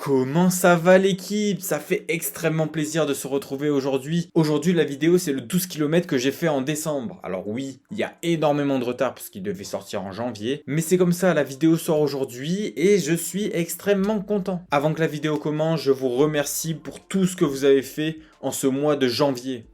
Comment ça va l'équipe? Ça fait extrêmement plaisir de se retrouver aujourd'hui. Aujourd'hui la vidéo c'est le 12 km que j'ai fait en décembre. Alors oui, il y a énormément de retard parce qu'il devait sortir en janvier. Mais c'est comme ça, la vidéo sort aujourd'hui et je suis extrêmement content. Avant que la vidéo commence, je vous remercie pour tout ce que vous avez fait en ce mois de janvier.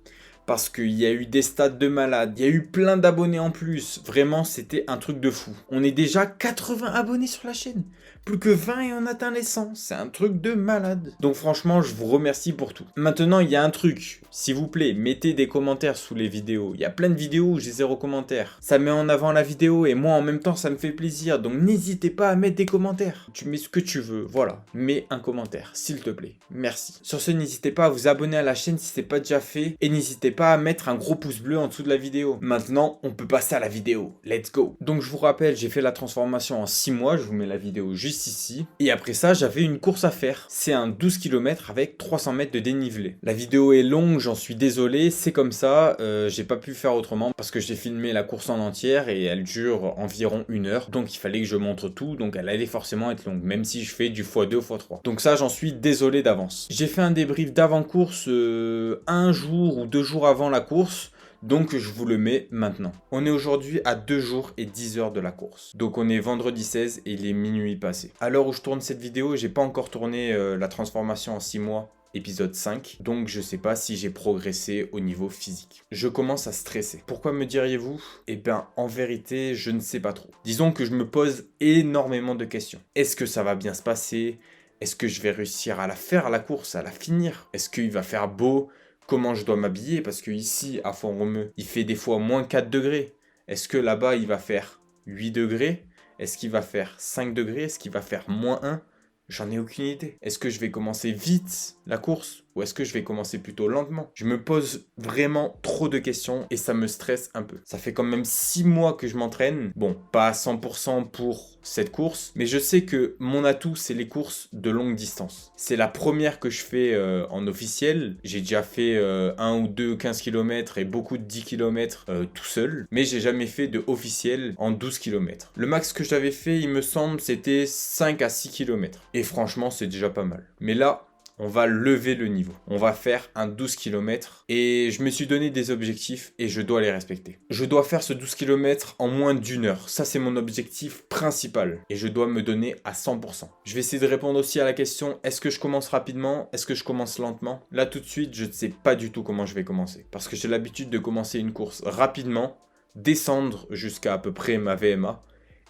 Parce qu'il y a eu des stats de malades, il y a eu plein d'abonnés en plus. Vraiment, c'était un truc de fou. On est déjà 80 abonnés sur la chaîne. Plus que 20 et on atteint les 100. C'est un truc de malade. Donc franchement, je vous remercie pour tout. Maintenant, il y a un truc. S'il vous plaît, mettez des commentaires sous les vidéos. Il y a plein de vidéos où j'ai 0 commentaire. Ça met en avant la vidéo et moi, en même temps, ça me fait plaisir. Donc n'hésitez pas à mettre des commentaires. Tu mets ce que tu veux. Voilà. Mets un commentaire, s'il te plaît. Merci. Sur ce, n'hésitez pas à vous abonner à la chaîne si ce n'est pas déjà fait. Et n'hésitez pas à mettre un gros pouce bleu en dessous de la vidéo. Maintenant, on peut passer à la vidéo. Let's go. Donc je vous rappelle, j'ai fait la transformation en 6 mois. Je vous mets la vidéo juste ici. Et après ça, j'avais une course à faire. C'est un 12 km avec 300 mètres de dénivelé. La vidéo est longue, j'en suis désolé. C'est comme ça. J'ai pas pu faire autrement parce que j'ai filmé la course en entière et elle dure environ 1 heure. Donc il fallait que je montre tout. Donc elle allait forcément être longue, même si je fais du x2, x3. Donc ça, j'en suis désolé d'avance. J'ai fait un débrief d'avant-course un jour ou 2 jours avant la course. Donc je vous le mets maintenant. On est aujourd'hui à 2 jours et 10 heures de la course. Donc on est vendredi 16 et il est minuit passé. À l'heure où je tourne cette vidéo, j'ai pas encore tourné la transformation en 6 mois. Épisode 5, donc je sais pas si j'ai progressé au niveau physique. Je commence à stresser. Pourquoi me diriez-vous? Eh bien, en vérité, je ne sais pas trop. Disons que je me pose énormément de questions. Est-ce que ça va bien se passer? Est-ce que je vais réussir à la faire, la course, à la finir? Est-ce qu'il va faire beau? Comment je dois m'habiller? Parce que ici, à Font-Romeu, il fait des fois moins 4 degrés. Est-ce que là-bas, il va faire 8 degrés? Est-ce qu'il va faire 5 degrés? Est-ce qu'il va faire moins 1? J'en ai aucune idée. Est-ce que je vais commencer vite la course ou est-ce que je vais commencer plutôt lentement? Je me pose vraiment trop de questions et ça me stresse un peu. Ça fait quand même 6 mois que je m'entraîne. Bon, pas à 100% pour cette course, mais je sais que mon atout, c'est les courses de longue distance. C'est la première que je fais en officiel. J'ai déjà fait 1 ou 2 15 km et beaucoup de 10 km tout seul, mais j'ai jamais fait de officiel en 12 km. Le max que j'avais fait, il me semble, c'était 5 à 6 km. Et franchement, c'est déjà pas mal. Mais là, on va lever le niveau. On va faire un 12 km et je me suis donné des objectifs et je dois les respecter. Je dois faire ce 12 km en moins d'1 heure. Ça, c'est mon objectif principal et je dois me donner à 100%. Je vais essayer de répondre aussi à la question, est-ce que je commence rapidement? Est-ce que je commence lentement? Là, tout de suite, je ne sais pas du tout comment je vais commencer parce que j'ai l'habitude de commencer une course rapidement, descendre jusqu'à à peu près ma VMA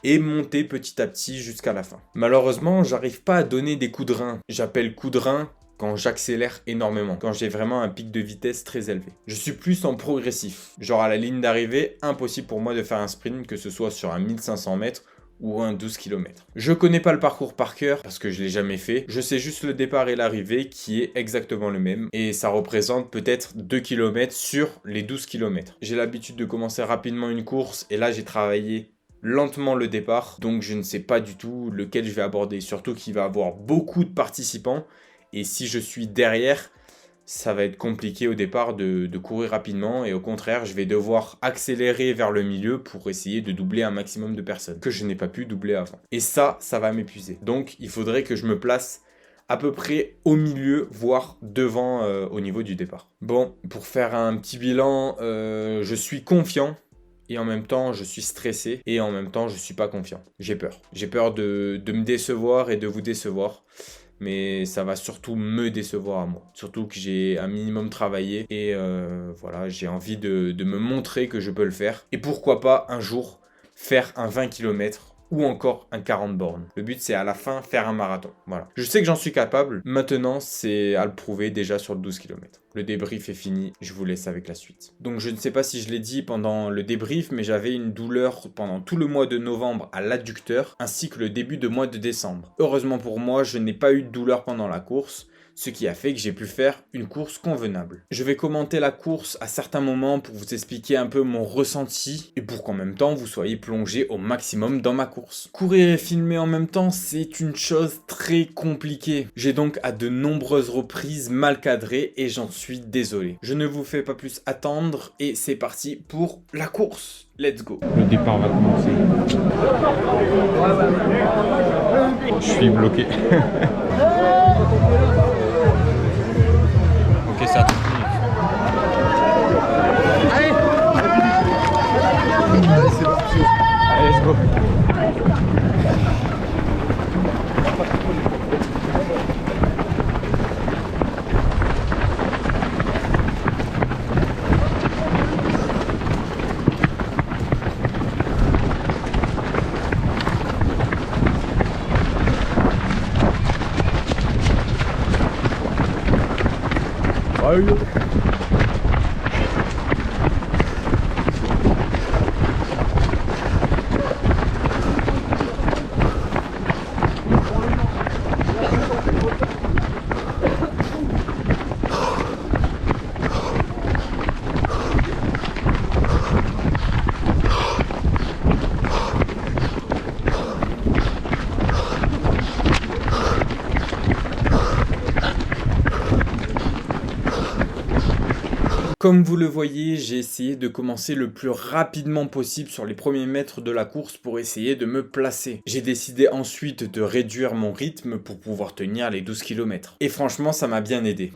et monter petit à petit jusqu'à la fin. Malheureusement, j'arrive pas à donner des coups de rein. J'appelle coups de rein quand j'accélère énormément, quand j'ai vraiment un pic de vitesse très élevé. Je suis plus en progressif. Genre à la ligne d'arrivée, impossible pour moi de faire un sprint, que ce soit sur un 1500 mètres ou un 12 km. Je connais pas le parcours par cœur parce que je l'ai jamais fait. Je sais juste le départ et l'arrivée qui est exactement le même et ça représente peut-être 2 km sur les 12 km. J'ai l'habitude de commencer rapidement une course et là j'ai travaillé lentement le départ, donc je ne sais pas du tout lequel je vais aborder, surtout qu'il va y avoir beaucoup de participants et si je suis derrière, ça va être compliqué au départ de courir rapidement et au contraire, je vais devoir accélérer vers le milieu pour essayer de doubler un maximum de personnes que je n'ai pas pu doubler avant. Et ça va m'épuiser. Donc il faudrait que je me place à peu près au milieu, voire devant au niveau du départ. Bon, pour faire un petit bilan, je suis confiant. Et en même temps, je suis stressé et en même temps, je suis pas confiant. J'ai peur. J'ai peur de me décevoir et de vous décevoir. Mais ça va surtout me décevoir à moi. Surtout que j'ai un minimum travaillé et voilà, j'ai envie de me montrer que je peux le faire. Et pourquoi pas un jour faire un 20 km ou encore un 40 bornes. Le but, c'est à la fin faire un marathon. Voilà. Je sais que j'en suis capable. Maintenant, c'est à le prouver déjà sur le 12 km. Le débrief est fini. Je vous laisse avec la suite. Donc, je ne sais pas si je l'ai dit pendant le débrief, mais j'avais une douleur pendant tout le mois de novembre à l'adducteur, ainsi que le début de mois de décembre. Heureusement pour moi, je n'ai pas eu de douleur pendant la course, ce qui a fait que j'ai pu faire une course convenable. Je vais commenter la course à certains moments pour vous expliquer un peu mon ressenti et pour qu'en même temps vous soyez plongé au maximum dans ma course. Courir et filmer en même temps, c'est une chose très compliquée. J'ai donc à de nombreuses reprises mal cadré et j'en suis désolé. Je ne vous fais pas plus attendre et c'est parti pour la course. Let's go. Le départ va commencer. Je suis bloqué. Ok, c'est à 30 minutes. Allez, c'est parti. Allez, let's go. Aïe. Comme vous le voyez, j'ai essayé de commencer le plus rapidement possible sur les premiers mètres de la course pour essayer de me placer. J'ai décidé ensuite de réduire mon rythme pour pouvoir tenir les 12 km. Et franchement, ça m'a bien aidé.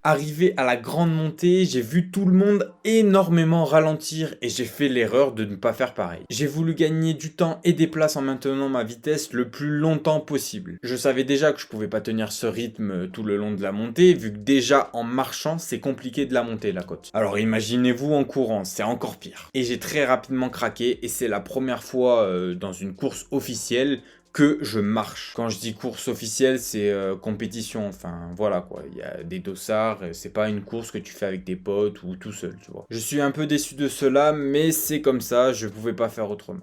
Arrivé à la grande montée, j'ai vu tout le monde énormément ralentir et j'ai fait l'erreur de ne pas faire pareil. J'ai voulu gagner du temps et des places en maintenant ma vitesse le plus longtemps possible. Je savais déjà que je pouvais pas tenir ce rythme tout le long de la montée, vu que déjà en marchant, c'est compliqué de la monter la côte. Alors imaginez-vous en courant, c'est encore pire. Et j'ai très rapidement craqué et c'est la première fois dans une course officielle que je marche. Quand je dis course officielle, c'est compétition, enfin voilà quoi, il y a des dossards, c'est pas une course que tu fais avec des potes ou tout seul, tu vois. Je suis un peu déçu de cela, mais c'est comme ça, je pouvais pas faire autrement.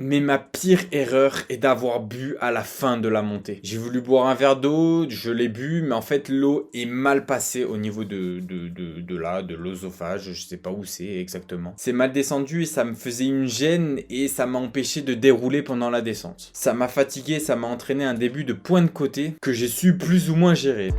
Mais ma pire erreur est d'avoir bu à la fin de la montée. J'ai voulu boire un verre d'eau, je l'ai bu, mais en fait l'eau est mal passée au niveau de l'œsophage, je sais pas où c'est exactement. C'est mal descendu et ça me faisait une gêne et ça m'a empêché de dérouler pendant la descente. Ça m'a fatigué, ça m'a entraîné un début de point de côté que j'ai su plus ou moins gérer.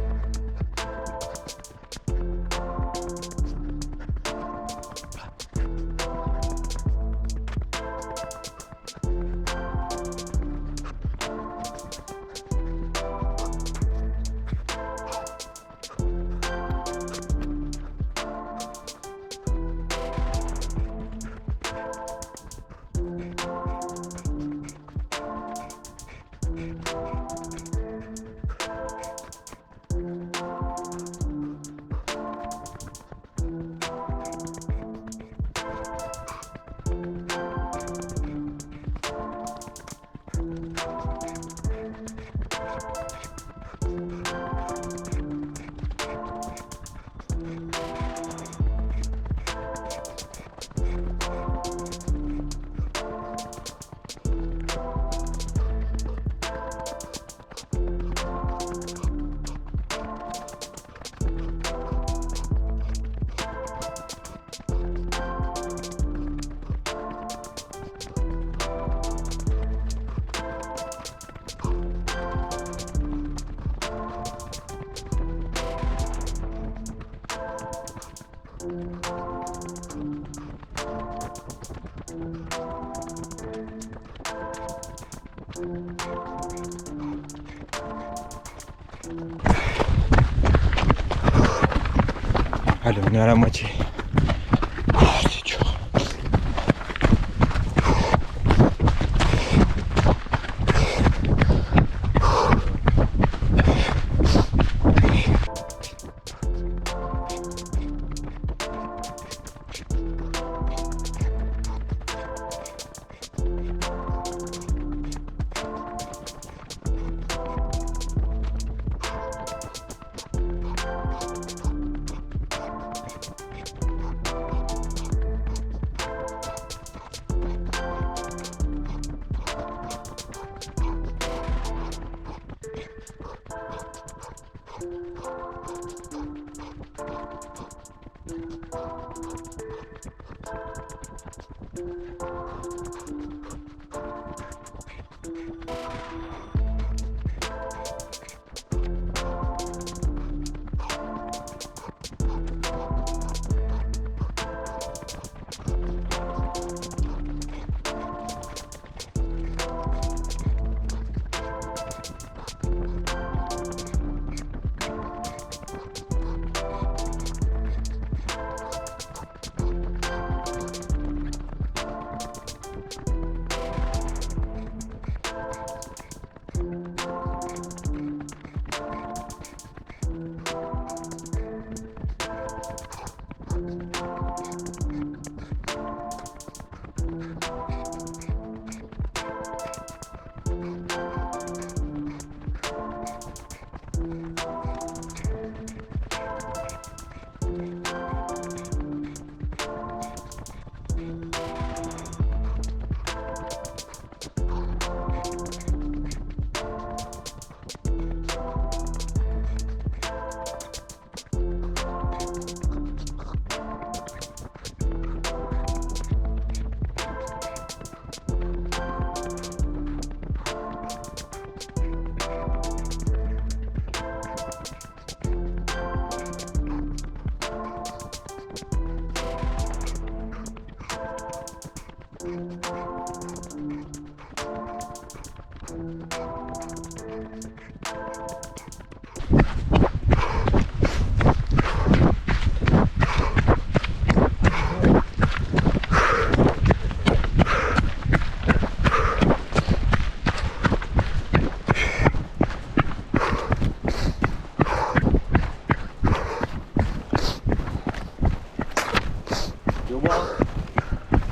Allez, on est à la moitié. C'est dur.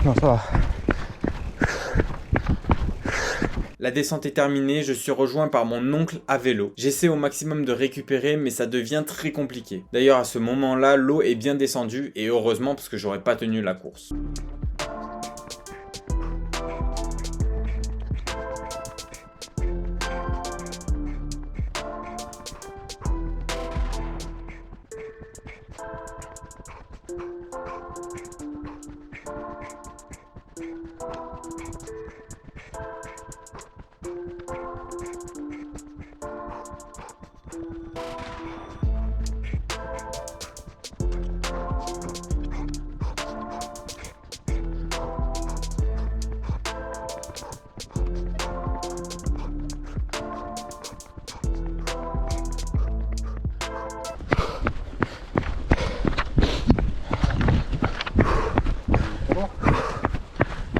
Non, ça va. La descente est terminée, je suis rejoint par mon oncle à vélo. J'essaie au maximum de récupérer, mais ça devient très compliqué. D'ailleurs, à ce moment-là, l'eau est bien descendue, et heureusement parce que j'aurais pas tenu la course.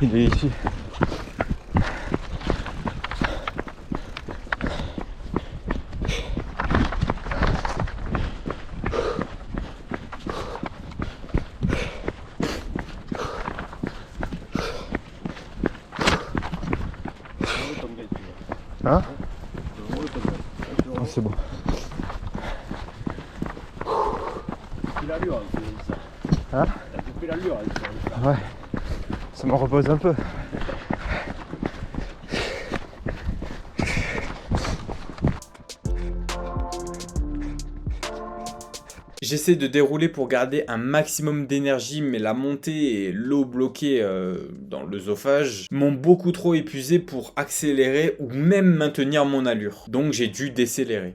Il est ici. Hein? Oh, c'est bon. Hein? Ouais, ça me repose un peu. J'essaie de dérouler pour garder un maximum d'énergie, mais la montée et l'eau bloquée dans l'œsophage m'ont beaucoup trop épuisé pour accélérer ou même maintenir mon allure. Donc j'ai dû décélérer.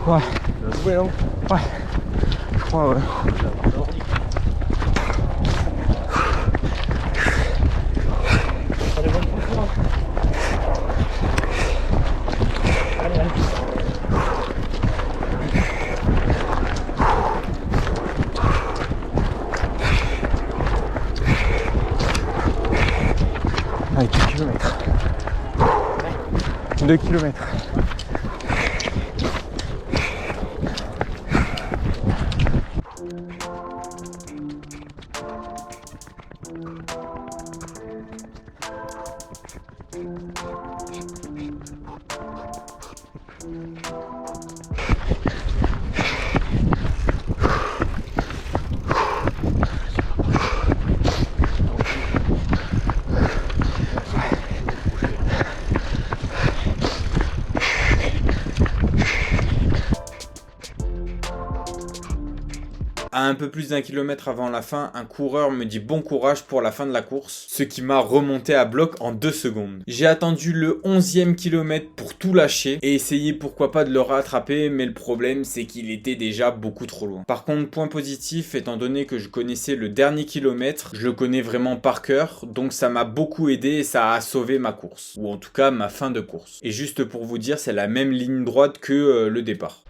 Ouais. Ouais. Je crois, ouais. Allez, 2 kilomètres. 2 kilomètres. À un peu plus d'1 kilomètre avant la fin, un coureur me dit bon courage pour la fin de la course, ce qui m'a remonté à bloc en 2 secondes. J'ai attendu le 11e kilomètre pour tout lâcher et essayer pourquoi pas de le rattraper, mais le problème c'est qu'il était déjà beaucoup trop loin. Par contre, point positif, étant donné que je connaissais le dernier kilomètre, je le connais vraiment par cœur, donc ça m'a beaucoup aidé et ça a sauvé ma course, ou en tout cas ma fin de course. Et juste pour vous dire, c'est la même ligne droite que le départ.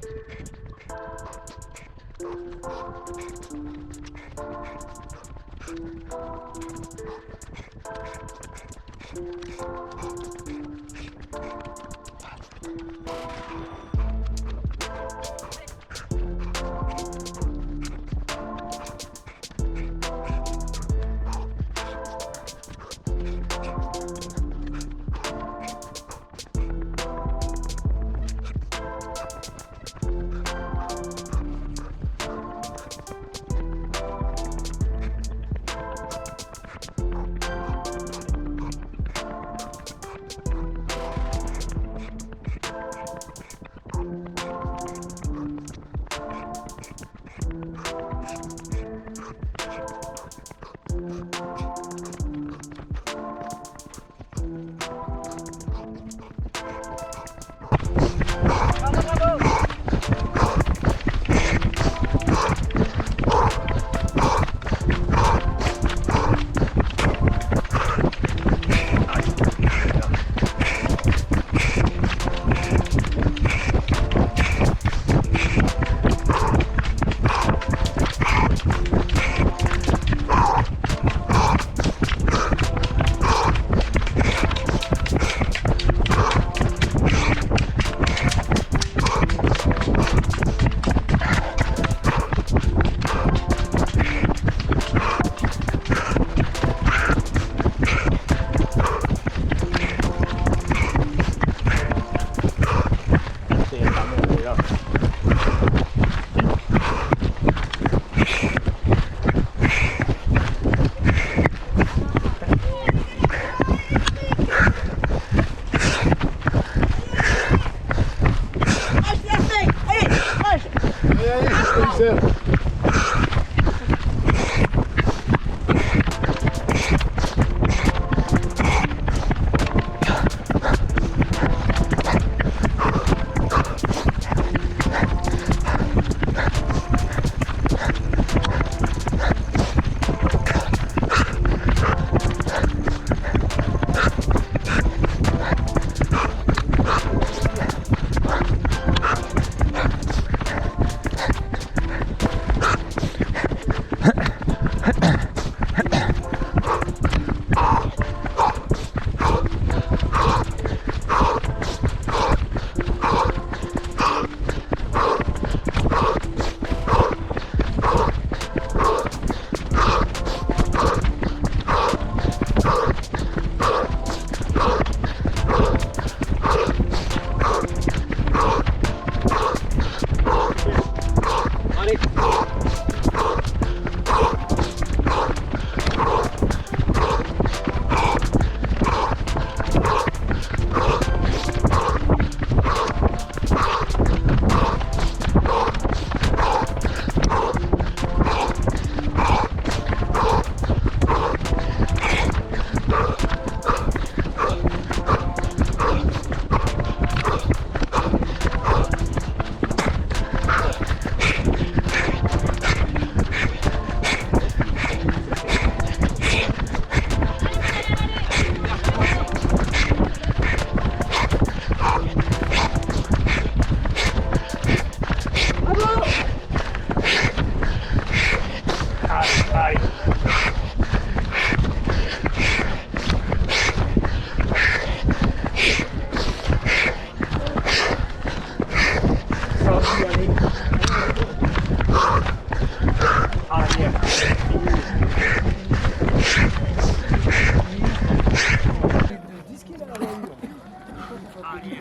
Allez,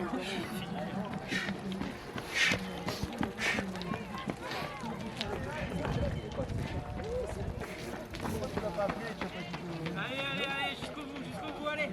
jusqu'au bout, allez.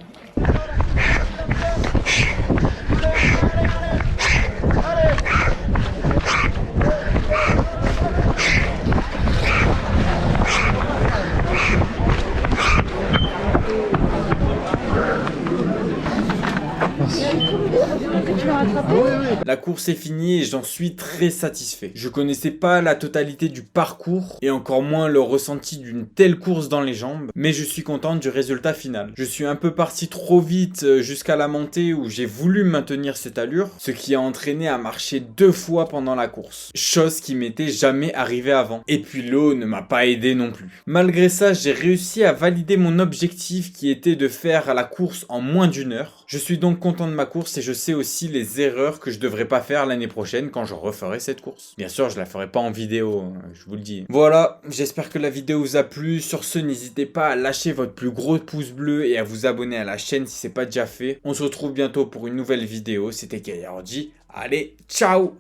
La course est finie et j'en suis très satisfait. Je connaissais pas la totalité du parcours et encore moins le ressenti d'une telle course dans les jambes, mais je suis content du résultat final. Je suis un peu parti trop vite jusqu'à la montée où j'ai voulu maintenir cette allure, ce qui a entraîné à marcher 2 fois pendant la course, chose qui m'était jamais arrivée avant. Et puis l'eau ne m'a pas aidé non plus. Malgré ça, j'ai réussi à valider mon objectif qui était de faire la course en moins d'1 heure. Je suis donc content de ma course et je sais aussi les erreurs que je devrais pas faire l'année prochaine quand je referai cette course. Bien sûr, je la ferai pas en vidéo, je vous le dis. Voilà, j'espère que la vidéo vous a plu. Sur ce, n'hésitez pas à lâcher votre plus gros pouce bleu et à vous abonner à la chaîne si c'est pas déjà fait. On se retrouve bientôt pour une nouvelle vidéo. C'était Gaillardi. Allez, ciao!